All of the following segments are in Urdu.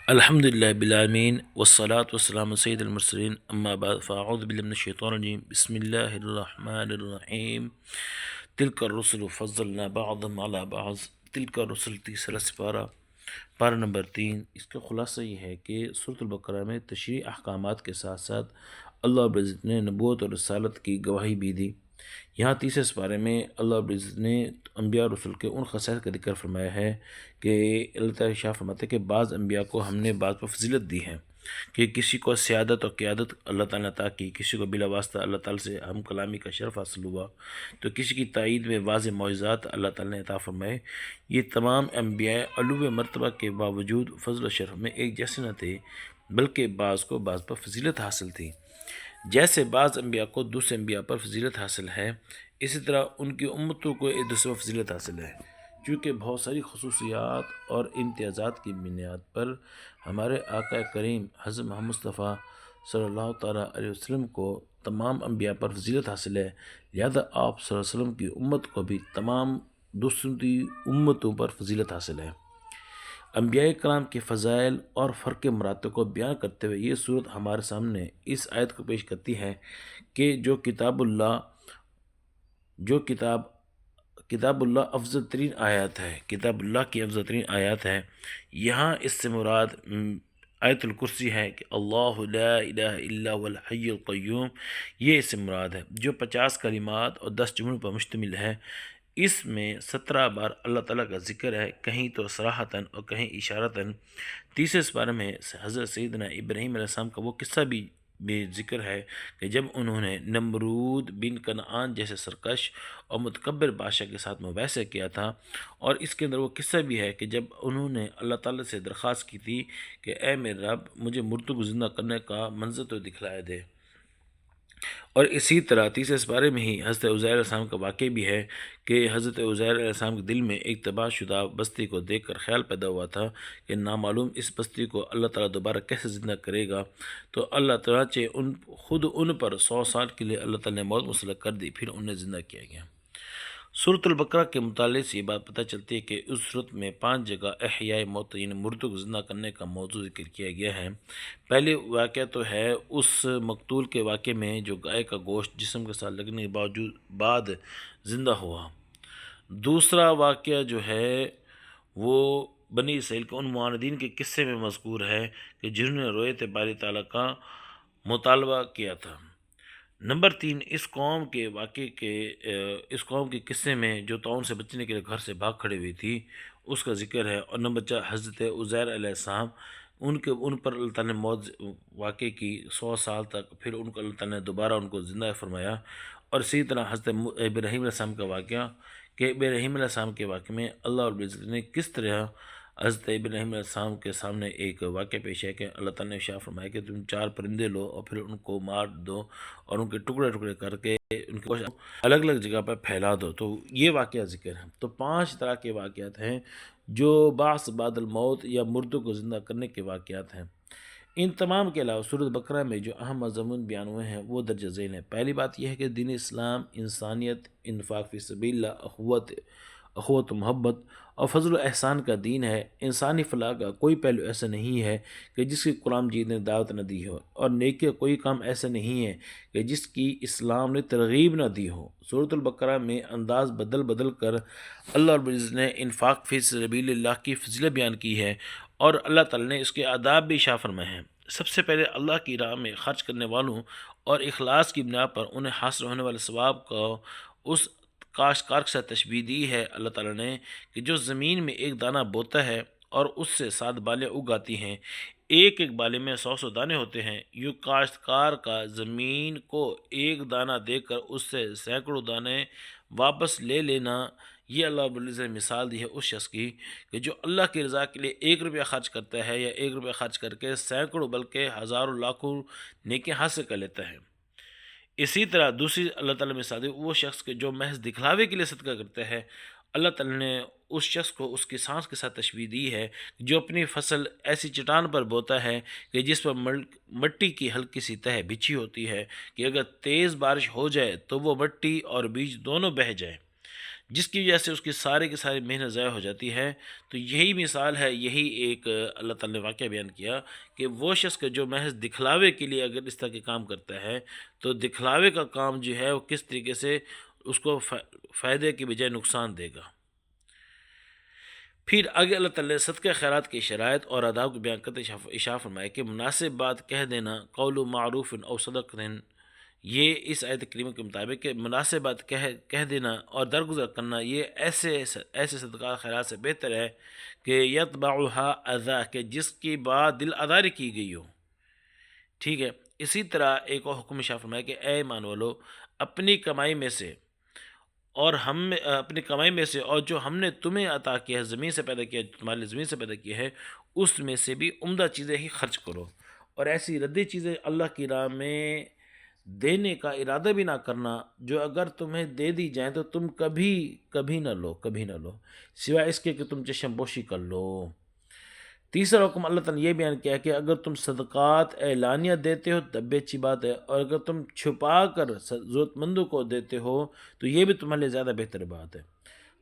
الحمد لله بالعالمين والصلاة والسلام على سيد المرسلين أما بعد فأعوذ بالله من الشيطان الرجيم بسم الله الرحمن الرحیم تلك الرسل فضلنا بعضهم على بعض تلك الرسل تیسرا سپارہ پارہ نمبر 3۔ اس کا خلاصہ یہ ہے کہ سورۃ البقرہ میں تشریعی احکامات کے ساتھ ساتھ اللہ رب العزت نے نبوت اور رسالت کی گواہی بھی دی۔ یہاں تیسرے سپارے میں اللہ رب العزت نے انبیاء اور رسول کے ان خصائص کا ذکر فرمایا ہے کہ اللہ تعالیٰ شاہ فرماتے ہیں کہ بعض انبیاء کو ہم نے بعض پر فضیلت دی ہے، کہ کسی کو سیادت اور قیادت اللہ تعالیٰ نے عطا کی، کسی کو بلا واسطہ اللہ تعالیٰ سے ہم کلامی کا شرف حاصل ہوا، تو کسی کی تائید میں واضح معجزات اللہ تعالیٰ نے عطا فرمائے۔ یہ تمام انبیاء علو مرتبہ کے باوجود فضل و شرف میں ایک جیسے نہ تھے، بلکہ بعض کو بعض پر فضیلت حاصل تھی۔ جیسے بعض انبیاء کو دوسرے انبیاء پر فضیلت حاصل ہے، اسی طرح ان کی امتوں کو ایک دوسرے پر فضیلت حاصل ہے، چونکہ بہت ساری خصوصیات اور امتیازات کی بنیاد پر ہمارے آقا کریم حضرت محمد مصطفیٰ صلی اللہ تعالیٰ علیہ وسلم کو تمام انبیاء پر فضیلت حاصل ہے، لہذا آپ صلی اللہ علیہ وسلم کی امت کو بھی تمام دوسری امتوں پر فضیلت حاصل ہے۔ انبیاء کرام کے فضائل اور فرق مراتب کو بیان کرتے ہوئے یہ صورت ہمارے سامنے اس آیت کو پیش کرتی ہے کہ جو کتاب اللہ افضل ترین آیات ہے، کتاب اللہ کی افضل ترین آیات ہے۔ یہاں اس سے مراد آیت الکرسی ہے کہ اللہ لا الہ الا هو الحی القیوم، یہ اس سے مراد ہے، جو 50 کلمات اور 10 جملوں پر مشتمل ہے۔ اس میں 17 بار اللہ تعالیٰ کا ذکر ہے، کہیں تو صراحتاً اور کہیں اشارتاً۔ تیسرے سپارے میں حضرت سیدنا ابراہیم علیہ السلام کا وہ قصہ بھی ذکر ہے کہ جب انہوں نے نمرود بن کنعان جیسے سرکش اور متکبر بادشاہ کے ساتھ مباحثہ کیا تھا، اور اس کے اندر وہ قصہ بھی ہے کہ جب انہوں نے اللہ تعالیٰ سے درخواست کی تھی کہ اے میرے رب مجھے مردوں کو زندہ کرنے کا منظر تو دکھلائے دے۔ اور اسی طرح تیسرے سپارے میں ہی حضرت عزیر علیہ السلام کا واقع بھی ہے کہ حضرت عزیر علیہ السلام کے دل میں ایک تباہ شدہ بستی کو دیکھ کر خیال پیدا ہوا تھا کہ نامعلوم اس بستی کو اللہ تعالیٰ دوبارہ کیسے زندہ کرے گا، تو اللہ تعالیٰ خود ان پر 100 سال کے لیے اللہ تعالیٰ نے موت مسلط کر دی، پھر انہیں زندہ کیا گیا۔ سورۃ البقرہ کے مطالعے سے یہ بات پتہ چلتی ہے کہ اس صورت میں 5 جگہ احیاء موت یعنی مردوں کو زندہ کرنے کا موضوع ذکر کیا گیا ہے۔ پہلے واقعہ تو ہے اس مقتول کے واقعے میں جو گائے کا گوشت جسم کے ساتھ لگنے کے بعد زندہ ہوا۔ دوسرا واقعہ جو ہے وہ بنی اسرائیل کے ان معاندین کے قصے میں مذکور ہے کہ جنہوں نے رویت باری تعالیٰ کا مطالبہ کیا تھا۔ نمبر 3 اس قوم کے قصے میں جو طاعون سے بچنے کے لیے گھر سے بھاگ کھڑی ہوئی تھی اس کا ذکر ہے۔ اور نمبر 4 حضرت عزیر علیہ السلام، ان پر اللہ تعالیٰ نے موت واقع کی 100 سال تک، پھر ان کو اللہ تعالیٰ نے دوبارہ ان کو زندہ فرمایا۔ اور اسی طرح حضرت ابراہیم علیہ السلام کا واقعہ کہ ابراہیم علیہ السلام کے واقعے میں اللہ رب العزت نے کس طرح حضرت ابراہیم علیہ السلام کے سامنے ایک واقعہ پیش ہے کہ اللہ تعالیٰ نے ارشاد فرمایا کہ تم 4 پرندے لو اور پھر ان کو مار دو اور ان کے ٹکڑے ٹکڑے کر کے ان کے الگ الگ جگہ پر پھیلا دو، تو یہ واقعہ ذکر ہے۔ تو 5 طرح کے واقعات ہیں جو بعث بعد الموت یا مردوں کو زندہ کرنے کے واقعات ہیں۔ ان تمام کے علاوہ سورۃ بقرہ میں جو اہم مضامین بیان ہوئے ہیں وہ درج ذیل ہیں۔ پہلی بات یہ ہے کہ دین اسلام انسانیت، انفاق فی سبیل اللہ، اخوت و محبت اور فضل و احسان کا دین ہے۔ انسانی فلاح کا کوئی پہلو ایسا نہیں ہے کہ جس کی قرآن مجید نے دعوت نہ دی ہو، اور نیکی کا کوئی کام ایسا نہیں ہے کہ جس کی اسلام نے ترغیب نہ دی ہو۔ سورۃ البقرہ میں انداز بدل بدل کر اللہ رب العزت نے انفاق فی سبیل اللہ کی فضیلت بیان کی ہے، اور اللہ تعالیٰ نے اس کے آداب بھی شاہ فرمائے ہیں۔ سب سے پہلے اللہ کی راہ میں خرچ کرنے والوں اور اخلاص کی بنا پر انہیں حاصل ہونے والے ثواب کو اس کاشتکار کے ساتھ تشبیہ دی ہے اللہ تعالیٰ نے کہ جو زمین میں ایک دانہ بوتا ہے اور اس سے 7 بالیں اگ آتی ہیں، ایک ایک بالے میں 100 دانے ہوتے ہیں، یوں کاشتکار کا زمین کو ایک دانہ دے کر اس سے سینکڑوں دانے واپس لے لینا، یہ اللہ رب العزت نے مثال دی ہے اس شخص کی کہ جو اللہ کی رضا کے لیے 1 روپیہ خرچ کرتا ہے، یا 1 روپیہ خرچ کر کے سینکڑوں بلکہ ہزاروں لاکھوں نیکیاں حاصل کر لیتا ہے۔ اسی طرح دوسری اللہ تعالیٰ مثال دی وہ شخص کے جو محض دکھلاوے کے لیے صدقہ کرتا ہے، اللہ تعالیٰ نے اس شخص کو اس کی سانس کے ساتھ تشبیہ دی ہے جو اپنی فصل ایسی چٹان پر بوتا ہے کہ جس پر مٹی کی ہلکی سی تہ بچھی ہوتی ہے کہ اگر تیز بارش ہو جائے تو وہ مٹی اور بیج دونوں بہہ جائیں۔ جس کی وجہ سے اس کی ساری کی ساری محنت ضائع ہو جاتی ہے۔ تو یہی مثال ہے، یہی ایک اللہ تعالیٰ نے واقعہ بیان کیا کہ وہ شخص کا جو محض دکھلاوے کے لیے اگر اس طرح کے کام کرتا ہے تو دکھلاوے کا کام جو ہے وہ کس طریقے سے اس کو فائدے کی بجائے نقصان دے گا۔ پھر آگے اللہ تعالیٰ نے صدقہ خیرات کی شرائط اور آداب کو بیان کرتے اشارہ فرمایا کہ مناسب بات کہہ دینا، قول معروف او صدقۃ، یہ اس آیت کریمہ کے مطابق کہ مناسب بات کہہ دینا اور درگزر کرنا یہ ایسے صدقہ خیرات سے بہتر ہے کہ یتبعھا اذا، کہ جس کی بات دل آزاری کی گئی ہو۔ ٹھیک ہے، اسی طرح ایک اور حکم اشارہ فرمایا کہ اے ایمان والو، اپنی کمائی میں سے اپنی کمائی میں سے اور جو ہم نے تمہیں عطا کیا ہے، زمین سے پیدا کیا، تمہارے لیے زمین سے پیدا کیا ہے، اس میں سے بھی عمدہ چیزیں ہی خرچ کرو، اور ایسی ردی چیزیں اللہ کی راہ میں دینے کا ارادہ بھی نہ کرنا جو اگر تمہیں دے دی جائیں تو تم کبھی نہ لو سوائے اس کے کہ تم چشم پوشی کر لو۔ تیسرا حکم اللہ تعالیٰ نے یہ بیان کیا کہ اگر تم صدقات اعلانیہ دیتے ہو تب بھی اچھی بات ہے، اور اگر تم چھپا کر ضرورت مندوں کو دیتے ہو تو یہ بھی تمہارے لیے زیادہ بہتر بات ہے۔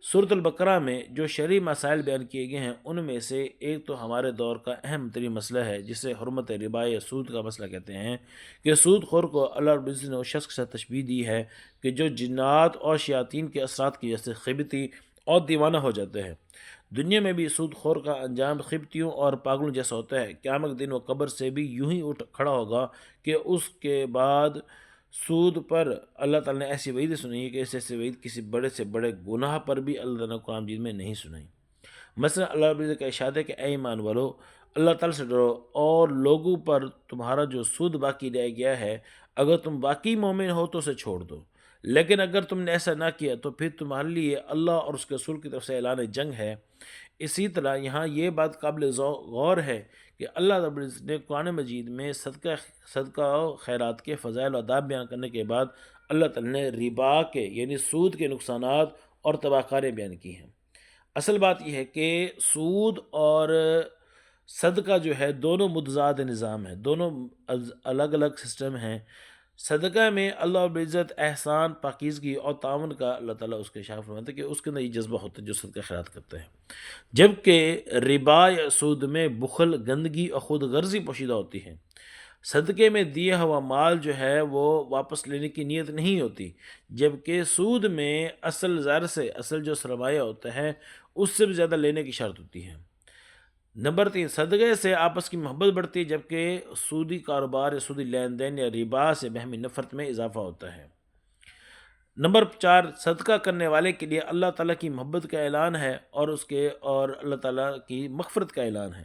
سورۃ البقرہ میں جو شرعی مسائل بیان کیے گئے ہیں ان میں سے ایک تو ہمارے دور کا اہم ترین مسئلہ ہے جسے حرمت ربا یا سود کا مسئلہ کہتے ہیں، کہ سود خور کو اللہ رب العزت نے اس شخص کے ساتھ تشبیہ دی ہے کہ جو جنات اور شیاطین کے اثرات کی وجہ سے خبتی اور دیوانہ ہو جاتے ہیں۔ دنیا میں بھی سود خور کا انجام خبتیوں اور پاگلوں جیسا ہوتا ہے، قیامت دن وہ قبر سے بھی یوں ہی اٹھ کھڑا ہوگا کہ اس کے بعد سود پر اللہ تعالیٰ نے ایسی وعید سنائی ہے کہ ایسے وعید کسی بڑے سے بڑے گناہ پر بھی اللہ تعالیٰ نے قرآن مجید میں نہیں سنائی۔ مثلا اللہ رب العزت کا ارشاد ہے کہ اے ایمان والو، اللہ تعالیٰ سے ڈرو اور لوگوں پر تمہارا جو سود باقی رہ گیا ہے اگر تم واقعی مومن ہو تو اسے چھوڑ دو، لیکن اگر تم نے ایسا نہ کیا تو پھر تمہارے لیے اللہ اور اس کے رسول کی طرف سے اعلان جنگ ہے۔ اسی طرح یہاں یہ بات قابل غور ہے کہ اللہ رب العزت نے قرآن مجید میں صدقہ و خیرات کے فضائل و آداب بیان کرنے کے بعد اللہ تعالیٰ نے ربا کے یعنی سود کے نقصانات اور تباہ کاریاں بیان کی ہیں۔ اصل بات یہ ہے کہ سود اور صدقہ جو ہے دونوں متضاد نظام ہیں، دونوں الگ الگ سسٹم ہیں۔ صدقہ میں اللہ رب العزت احسان، پاکیزگی اور تعاون کا اللہ تعالیٰ اس کے اشارہ فرماتا ہے کہ اس کے اندر یہ جذبہ ہوتا ہے جو صدقہ خیرات کرتا ہے، جبکہ ربا یا سود میں بخل، گندگی اور خود غرضی پوشیدہ ہوتی ہے۔ صدقے میں دیا ہوا مال جو ہے وہ واپس لینے کی نیت نہیں ہوتی، جبکہ سود میں اصل جو سرمایہ ہوتا ہے اس سے بھی زیادہ لینے کی شرط ہوتی ہے۔ نمبر 3، صدقے سے آپس کی محبت بڑھتی ہے، جبکہ سودی کاروبار یا سودی لین دین یا ربا سے باہمی نفرت میں اضافہ ہوتا ہے۔ نمبر 4، صدقہ کرنے والے کے لیے اللہ تعالیٰ کی محبت کا اعلان ہے اور اللہ تعالیٰ کی مغفرت کا اعلان ہے،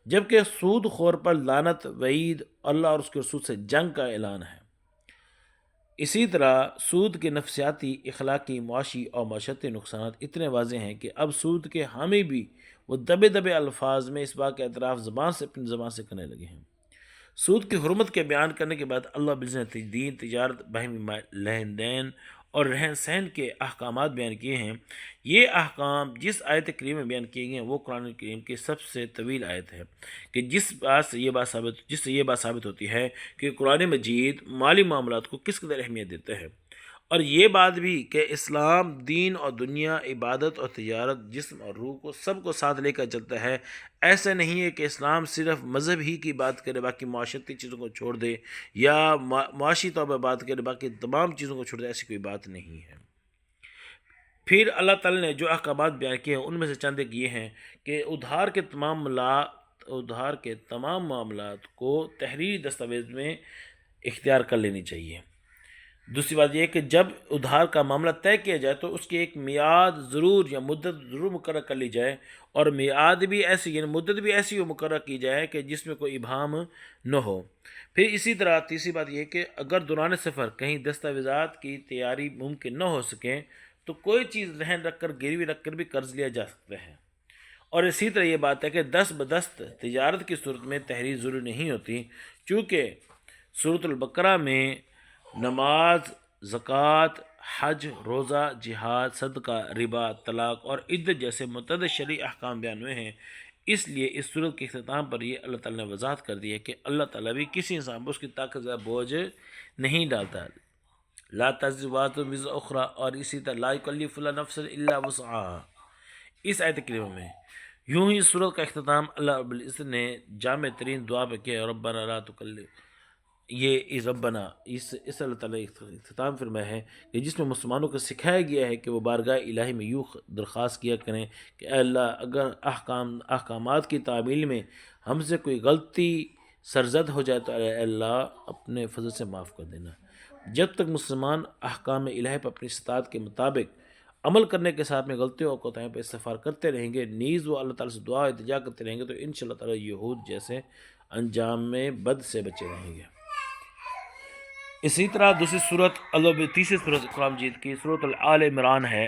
جبکہ سود خور پر لعنت، وعید، اللہ اور اس کے رسول سے جنگ کا اعلان ہے۔ اسی طرح سود کے نفسیاتی، اخلاقی، معاشی اور معاشرتی نقصانات اتنے واضح ہیں کہ اب سود کے حامی بھی وہ دبے دبے الفاظ میں اس بات کا اعتراف اپنی زبان سے کرنے لگے ہیں۔ سود کی حرمت کے بیان کرنے کے بعد اللہ بزنس دین، تجارت، باہمی لین دین اور رہن سہن کے احکامات بیان کیے ہیں۔ یہ احکام جس آیت کریم میں بیان کیے گئے ہیں وہ قرآن کریم کی سب سے طویل آیت ہے، کہ جس سے یہ بات ثابت ہوتی ہے کہ قرآن مجید مالی معاملات کو کس قدر اہمیت دیتا ہے، اور یہ بات بھی کہ اسلام دین اور دنیا، عبادت اور تجارت، جسم اور روح کو سب کو ساتھ لے کر چلتا ہے۔ ایسا نہیں ہے کہ اسلام صرف مذہب ہی کی بات کرے باقی معاشرتی چیزوں کو چھوڑ دے، یا معاشی طور پر بات کرے باقی تمام چیزوں کو چھوڑ دے، ایسی کوئی بات نہیں ہے۔ پھر اللہ تعالیٰ نے جو احکامات بیان کیے ہیں ان میں سے چند ایک یہ ہیں کہ ادھار کے تمام معاملات کو تحریری دستاویز میں اختیار کر لینی چاہیے۔ دوسری بات یہ ہے کہ جب ادھار کا معاملہ طے کیا جائے تو اس کی ایک میعاد ضرور یا مدت ضرور مقرر کر لی جائے، اور میعاد بھی ایسی یعنی مدت بھی ایسی مقرر کی جائے کہ جس میں کوئی ابہام نہ ہو۔ پھر اسی طرح تیسری بات یہ ہے کہ اگر دوران سفر کہیں دستاویزات کی تیاری ممکن نہ ہو سکے تو کوئی چیز رہن رکھ کر، گروی رکھ کر بھی قرض لیا جا سکتا ہے۔ اور اسی طرح یہ بات ہے کہ دست بدست تجارت کی صورت میں تحریر ضروری نہیں ہوتی، چونکہ سورۃ البقرہ میں نماز، زکوٰۃ، حج، روزہ، جہاد، صدقہ، ربا، طلاق اور عدت جیسے متعدد شرعی احکام بیان ہوئے ہیں۔ اس لیے اس صورت کے اختتام پر یہ اللہ تعالیٰ نے وضاحت کر دی ہے کہ اللہ تعالیٰ بھی کسی انسان پر اس کی طاقت زیادہ بوجھ نہیں ڈالتا، لا تزر وازرۃ وزر اخری، اور اسی طرح لا یکلف اللہ نفسا الا وسعها۔ اس آیت کریمہ میں یوں ہی سورت کا اختتام اللہ رب العزت نے جامع ترین دعا پہ کیا، ربنا لا تکلف، یہ اس ربنا اس اللہ تعالیٰ نے اختتام فرمایا ہے کہ جس میں مسلمانوں کو سکھایا گیا ہے کہ وہ بارگاہ الہی میں یوں درخواست کیا کریں کہ اے اللہ، اگر احکامات کی تعمیل میں ہم سے کوئی غلطی سرزد ہو جائے تو اے اللہ اپنے فضل سے معاف کر دینا۔ جب تک مسلمان احکام الہی پر اپنی استطاعت کے مطابق عمل کرنے کے ساتھ میں غلطیوں اور کوتاہیوں پر استغفار کرتے رہیں گے، نیز وہ اللہ تعالیٰ سے دعا التجا کرتے رہیں گے، تو انشاءاللہ تعالیٰ یہود جیسے انجام میں بد سے بچے رہیں گے۔ اسی طرح دوسری صورت تیسری صورت قرآن مجید کی صورت آل عمران ہے۔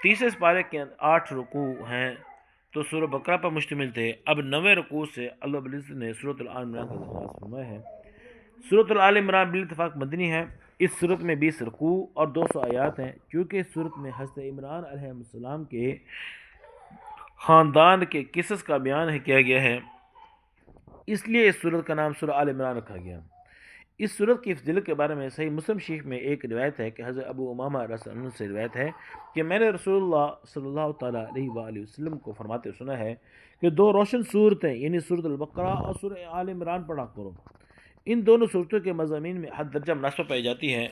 تیسرے پارے کے 8 رکوع ہیں تو سورہ بقرہ پر مشتمل تھے۔ اب 9ویں رکوع سے اللہ رب العزت نے سورت آل عمران کا آغاز فرمایا ہے۔ سورت آل عمران بالاتفاق مدنی ہے۔ اس صورت میں 20 رکوع اور 200 آیات ہیں، کیونکہ اس صورت میں حضرت عمران علیہ السلام کے خاندان کے قصص کا بیان کیا گیا ہے، اس لیے اس صورت کا نام سورہ آل عمران رکھا گیا۔ اس صورت کی فضیلت کے بارے میں صحیح مسلم شریف میں ایک روایت ہے کہ حضرت ابو امامہ رضی اللہ عنہ سے روایت ہے کہ میں نے رسول اللہ صلی اللہ تعالیٰ علیہ وآلہ وسلم کو فرماتے سنا ہے کہ 2 روشن صورتیں یعنی سورۃ البقرہ اور سورہ آل عمران پڑھا کرو۔ ان دونوں صورتوں کے مضامین میں حد درجہ مناسبت پائی جاتی ہے۔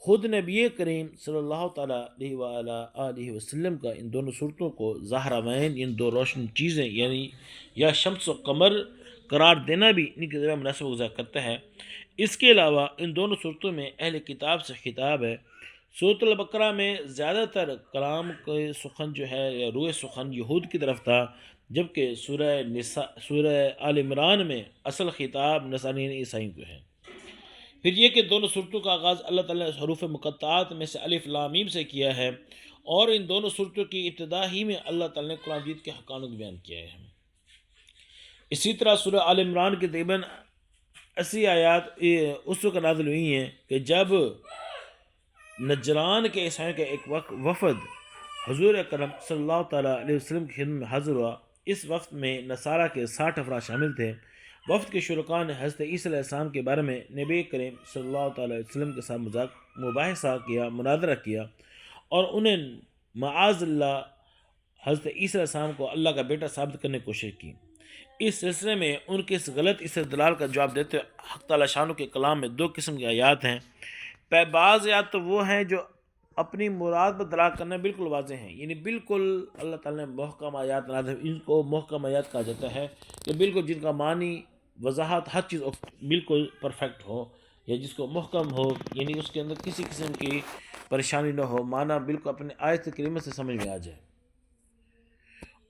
خود نبی کریم صلی اللہ تعالیٰ علیہ وآلہ وسلم کا ان دونوں صورتوں کو ظاہرین، ان 2 روشن چیزیں یعنی یا شمس و قمر قرار دینا بھی ان کے ذریعہ مناسب گزار کرتا ہے۔ اس کے علاوہ ان دونوں صورتوں میں اہل کتاب سے خطاب ہے۔ سورۃ البقرہ میں زیادہ تر کلام کے سخن جو ہے یا روح سخن یہود کی طرف تھا، جبکہ سورہ آل عمران میں اصل خطاب نصارین عیسائیوں کو ہے۔ پھر یہ کہ دونوں صورتوں کا آغاز اللہ تعالیٰ نے حروف مقطعات میں سے الف لام میم سے کیا ہے، اور ان دونوں صورتوں کی ابتدا ہی میں اللہ تعالیٰ نے قرآن مجید کے حقانت بیان کیا ہے۔ اسی طرح سورہ آل عمران کے تقریباً 80 آیات اس وقت نازل ہوئی ہیں کہ جب نجران کے عیسائیوں کا ایک وفد حضور اکرم صلی اللہ تعالیٰ علیہ وسلم کی خدمت میں حاضر ہوا۔ اس وقت میں نصارہ کے 60 افراد شامل تھے۔ وفد کے شرکاء نے حضرت عیسیٰ علیہ السلام کے بارے میں نبی کریم صلی اللہ تعالیٰ علیہ وسلم کے ساتھ مباحثہ کیا، مناظرہ کیا، اور انہیں معاذ اللہ حضرت عیسیٰ علیہ السلام کو اللہ کا بیٹا ثابت کرنے کی کوشش کی۔ اس سلسلے میں ان کے اس غلط استدلال کا جواب دیتے ہوئے حق تعالیٰ شانہ کے کلام میں 2 قسم کی آیات ہیں۔ بعض آیات تو وہ ہیں جو اپنی مراد پر دلالت کرنا بالکل واضح ہیں، یعنی بالکل اللہ تعالیٰ نے محکم آیات نازل، ان کو محکم آیات کہا جاتا ہے کہ بالکل جن کا معنی، وضاحت، ہر چیز بالکل پرفیکٹ ہو، یا جس کو محکم ہو، یعنی اس کے اندر کسی قسم کی پریشانی نہ ہو، معنی بالکل اپنے آیت کریمہ سے سمجھ میں آ جائے۔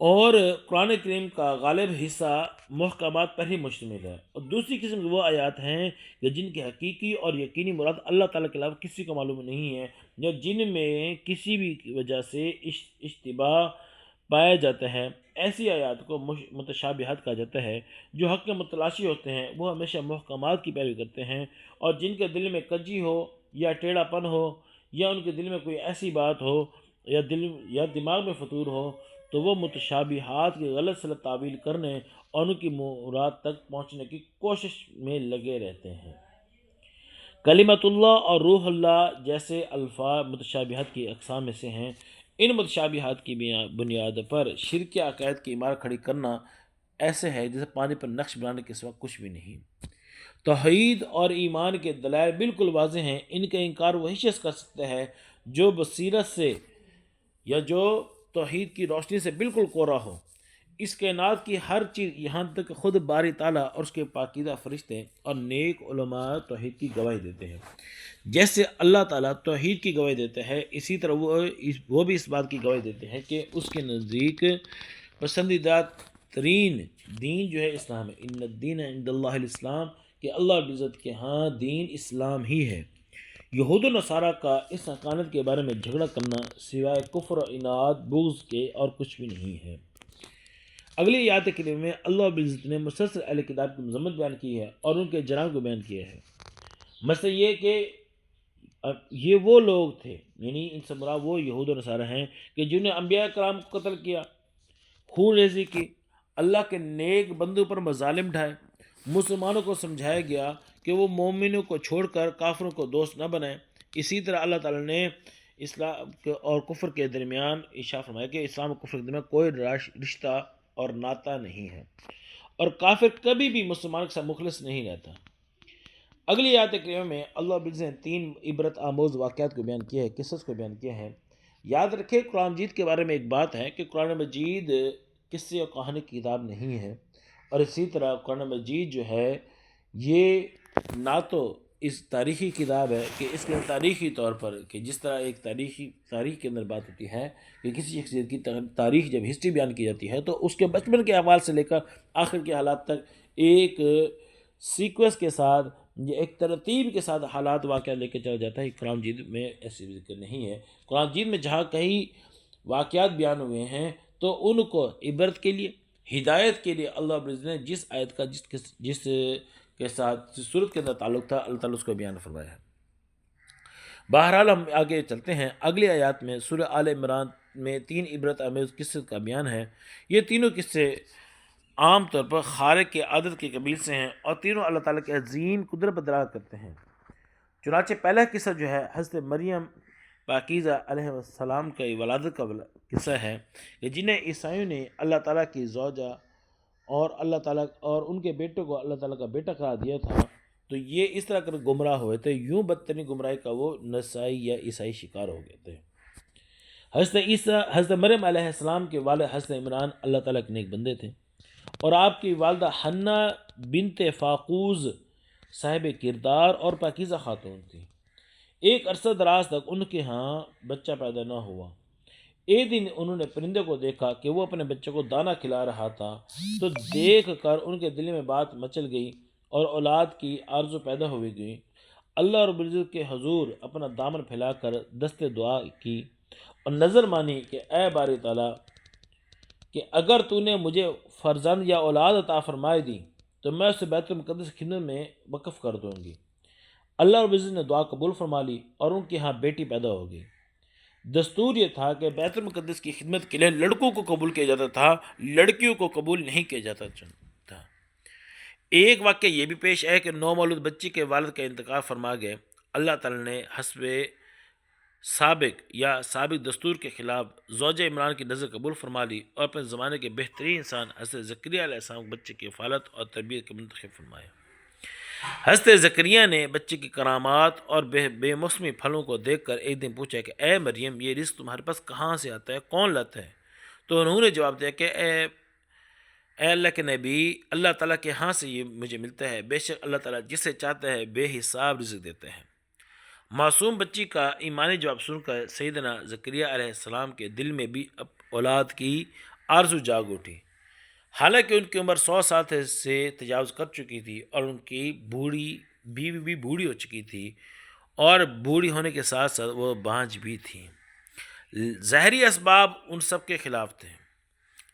اور قرآن کریم کا غالب حصہ محکمات پر ہی مشتمل ہے، اور دوسری قسم کی وہ آیات ہیں کہ جن کی حقیقی اور یقینی مراد اللہ تعالیٰ کے علاوہ کسی کو معلوم نہیں ہے، یا جن میں کسی بھی وجہ سے اشتباہ پایا جاتا ہے۔ ایسی آیات کو متشابہات کہا جاتا ہے۔ جو حق کے متلاشی ہوتے ہیں وہ ہمیشہ محکمات کی پیروی کرتے ہیں، اور جن کے دل میں کجی ہو یا ٹیڑھا پن ہو، یا ان کے دل میں کوئی ایسی بات ہو یا دماغ میں فطور ہو، تو وہ متشابہات کی غلط صلت تعویل کرنے اور ان کی مراد تک پہنچنے کی کوشش میں لگے رہتے ہیں۔ کلمت اللہ اور روح اللہ جیسے الفاظ متشابہات کی اقسام میں سے ہیں۔ ان متشابہات کی بنیاد پر شرک عقائد کی عمارت کھڑی کرنا ایسے ہے جیسے پانی پر نقش بنانے کے سوا کچھ بھی نہیں۔ توحید اور ایمان کے دلائل بالکل واضح ہیں۔ ان کا انکار وہی شخص کر سکتا ہے جو بصیرت سے یا جو توحید کی روشنی سے بالکل کورا ہو۔ اس کائنات کی ہر چیز، یہاں تک خود باری تعالیٰ اور اس کے پاکیزہ فرشتے اور نیک علماء توحید کی گواہی دیتے ہیں۔ جیسے اللہ تعالیٰ توحید کی گواہی دیتا ہے، اسی طرح وہ بھی اس بات کی گواہی دیتے ہیں کہ اس کے نزدیک پسندیدہ ترین دین جو ہے اسلام ہے۔ ان الدین عند اللہ الاسلام، کہ اللہ رب العزت کے ہاں دین اسلام ہی ہے۔ یہود و نصارہ کا اس حقانت کے بارے میں جھگڑا کرنا سوائے کفر و عناد، بغض کے اور کچھ بھی نہیں ہے۔ اگلی آیت کریمہ میں اللہ رب العزت نے مسلسل اہل کتاب کی مذمت بیان کی ہے اور ان کے جرائم کو بیان کیا ہے۔ مثلا یہ کہ یہ وہ لوگ تھے، یعنی ان سے مراد وہ یہود و نصارہ ہیں کہ جنہوں نے انبیاء کرام کو قتل کیا، خون ریزی کی، اللہ کے نیک بندوں پر مظالم ڈھائے۔ مسلمانوں کو سمجھایا گیا کہ وہ مومنوں کو چھوڑ کر کافروں کو دوست نہ بنائیں۔ اسی طرح اللہ تعالیٰ نے اسلام اور کفر کے درمیان ارشاد فرمایا کہ اسلام اور کفر کے درمیان کوئی رشتہ اور ناطہ نہیں ہے، اور کافر کبھی بھی مسلمان کے ساتھ مخلص نہیں رہتا۔ اگلی آیت کریمہ میں اللہ رب العزت نے 3 عبرت آموز واقعات کو بیان کیا ہے، قصص کو بیان کیا ہے۔ یاد رکھیں قرآن مجید کے بارے میں ایک بات ہے کہ قرآن مجید قصے اور کہانی کی کتاب نہیں ہے، اور اسی طرح قرآن مجید جو ہے یہ نہ تو اس تاریخی کتاب ہے کہ اس کے تاریخی طور پر کہ جس طرح ایک تاریخ کے اندر بات ہوتی ہے کہ کسی شخصیت کی تاریخ جب ہسٹری بیان کی جاتی ہے تو اس کے بچپن کے احوال سے لے کر آخر کے حالات تک ایک سیکوینس کے ساتھ یا ایک ترتیب کے ساتھ حالات واقعہ لے کے چلا جاتا ہے۔ قرآن مجید میں ایسی ذکر نہیں ہے۔ قرآن مجید میں جہاں کئی واقعات بیان ہوئے ہیں تو ان کو عبرت کے لیے، ہدایت کے لیے اللہ رب العزت نے جس آیت کا جس کے ساتھ صورت کے اندر تعلق تھا اللہ تعالیٰ اس کو بیان فرمایا ہے۔ بہرحال ہم آگے چلتے ہیں۔ اگلی آیات میں سورہ آل عمران میں 3 عبرت آمیز قصے کا بیان ہے۔ یہ تینوں قصے عام طور پر خارق کے عادت کے قبیل سے ہیں اور تینوں اللہ تعالیٰ کے عظیم قدرت پر دلالت کرتے ہیں۔ چنانچہ پہلا قصہ جو ہے حضرت مریم پاکیزہ علیہ السلام کا ولادت کا قصہ ہے کہ جنہیں عیسائیوں نے اللہ تعالیٰ کی زوجہ اور اللہ تعالیٰ اور ان کے بیٹے کو اللہ تعالیٰ کا بیٹا قرار دیا تھا، تو یہ اس طرح کر گمراہ ہوئے تھے، یوں بدترین گمراہی کا وہ نسائی یا عیسائی شکار ہو گئے تھے۔ حضرت مریم علیہ السلام کے والد حضرت عمران اللہ تعالیٰ کے نیک بندے تھے، اور آپ کی والدہ حنا بنت فاقوز صاحب کردار اور پاکیزہ خاتون تھی۔ ایک عرصہ دراز تک ان کے ہاں بچہ پیدا نہ ہوا۔ ایک دن انہوں نے پرندے کو دیکھا کہ وہ اپنے بچے کو دانہ کھلا رہا تھا، تو دیکھ کر ان کے دل میں بات مچل گئی اور اولاد کی آرزو پیدا ہوئی گئی۔ اللہ رب العزت کے حضور اپنا دامن پھیلا کر دست دعا کی اور نظر مانی کہ اے باری تعالیٰ کہ اگر تو نے مجھے فرزند یا اولاد عطا فرمائے دی تو میں اسے بیت المقدس کی خدمت میں وقف کر دوں گی۔ اللہ رب العزت نے دعا قبول فرما لی اور ان کے ہاں بیٹی پیدا ہو گئی۔ دستور یہ تھا کہ بیت المقدس کی خدمت کے لیے لڑکوں کو قبول کیا جاتا تھا، لڑکیوں کو قبول نہیں کیا جاتا تھا۔ ایک واقعہ یہ بھی پیش ہے کہ نومولود بچی کے والد کا انتقال فرما گئے۔ اللہ تعالیٰ نے حسب سابق دستور کے خلاف زوجہ عمران کی نظر قبول فرما لی اور اپنے زمانے کے بہترین انسان حضرت زکریا علیہ السلام کے بچے کی حفاظت اور تربیت کے منتخب فرمایا۔ حضرت زکریا نے بچے کی کرامات اور بے موسمی پھلوں کو دیکھ کر ایک دن پوچھا کہ اے مریم یہ رزق تمہارے پاس کہاں سے آتا ہے، کون لاتا ہے؟ تو انہوں نے جواب دیا کہ اے اللہ کے نبی، اللہ تعالیٰ کے ہاں سے یہ مجھے ملتا ہے، بے شک اللہ تعالیٰ جسے چاہتا ہے بے حساب رزق دیتا ہے۔ معصوم بچی کا ایمانی جواب سن کر سیدنا زکریا علیہ السلام کے دل میں بھی اولاد کی آرزو جاگ اٹھی، حالانکہ ان کی عمر 100 سال سے تجاوز کر چکی تھی اور ان کی بیوی بھی بوڑھی ہو چکی تھی، اور بوڑھی ہونے کے ساتھ ساتھ وہ بانجھ بھی تھی۔ ظاہری اسباب ان سب کے خلاف تھے،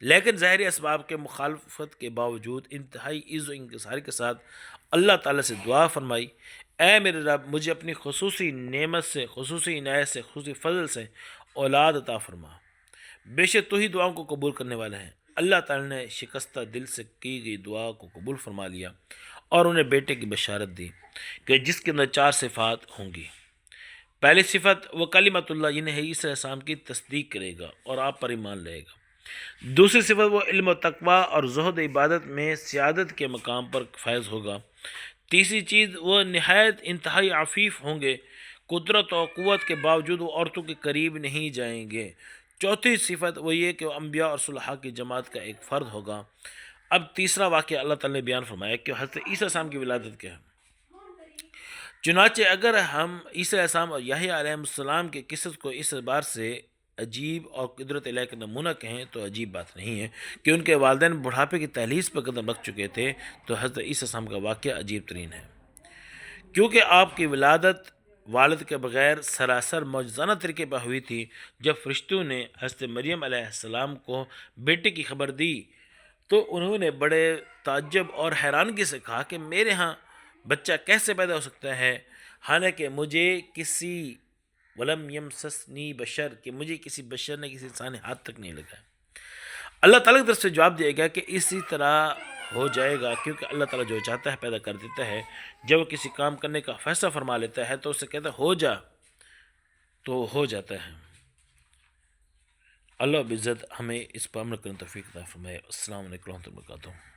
لیکن ظاہری اسباب کے مخالفت کے باوجود انتہائی عز و انکساری کے ساتھ اللہ تعالیٰ سے دعا فرمائی، اے میرے رب مجھے اپنی خصوصی نعمت سے، خصوصی عنایت سے، خصوصی فضل سے اولاد عطا فرما، بے شک تو ہی دعاؤں کو قبول کرنے والا ہے۔ اللہ تعالیٰ نے شکستہ دل سے کی گئی دعا کو قبول فرما لیا اور انہیں بیٹے کی بشارت دی کہ جس کے اندر 4 صفات ہوں گی۔ پہلی صفت وہ کلمۃ اللہ یعنی عیسیٰ علیہ السلام کی تصدیق کرے گا اور آپ پر ایمان لائے گا۔ دوسری صفت وہ علم و تقوی اور زہد عبادت میں سیادت کے مقام پر فائز ہوگا۔ تیسری چیز وہ نہایت انتہائی عفیف ہوں گے، قدرت اور قوت کے باوجود وہ عورتوں کے قریب نہیں جائیں گے۔ چوتھی صفت وہ یہ کہ وہ انبیاء اور صلحاء کی جماعت کا ایک فرد ہوگا۔ اب تیسرا واقعہ اللہ تعالیٰ نے بیان فرمایا کہ حضرت عیسیٰ علیہ السلام کی ولادت کیا ہے۔ چنانچہ اگر ہم عیسیٰ علیہ السلام اور یحییٰ علیہ السلام کے قصص کو اس اعتبار سے عجیب اور قدرت الہی کا نمونہ کہیں تو عجیب بات نہیں ہے کہ ان کے والدین بڑھاپے کی دہلیز پر قدم رکھ چکے تھے، تو حضرت عیسیٰ علیہ السلام کا واقعہ عجیب ترین ہے، کیونکہ آپ کی ولادت والد کے بغیر سراسر معجزانہ طریقے پر ہوئی تھی۔ جب فرشتوں نے حضرت مریم علیہ السلام کو بیٹے کی خبر دی تو انہوں نے بڑے تعجب اور حیرانگی سے کہا کہ میرے ہاں بچہ کیسے پیدا ہو سکتا ہے، حالانکہ مجھے کسی ولم یمسسنی بشر کہ مجھے کسی بشر نے کسی انسان نے ہاتھ تک نہیں لگایا۔ اللہ تعالیٰ کی طرف سے جواب دیا گیا کہ اسی طرح ہو جائے گا، کیونکہ اللہ تعالیٰ جو چاہتا ہے پیدا کر دیتا ہے۔ جب وہ کسی کام کرنے کا فیصلہ فرما لیتا ہے تو اسے کہتا ہے ہو جا، تو ہو جاتا ہے۔ اللہ رب العزت ہمیں اس پر عمل کرنے کی توفیق عطا فرمائے۔ السلام علیکم ورحمۃ اللہ وبرکاتہ۔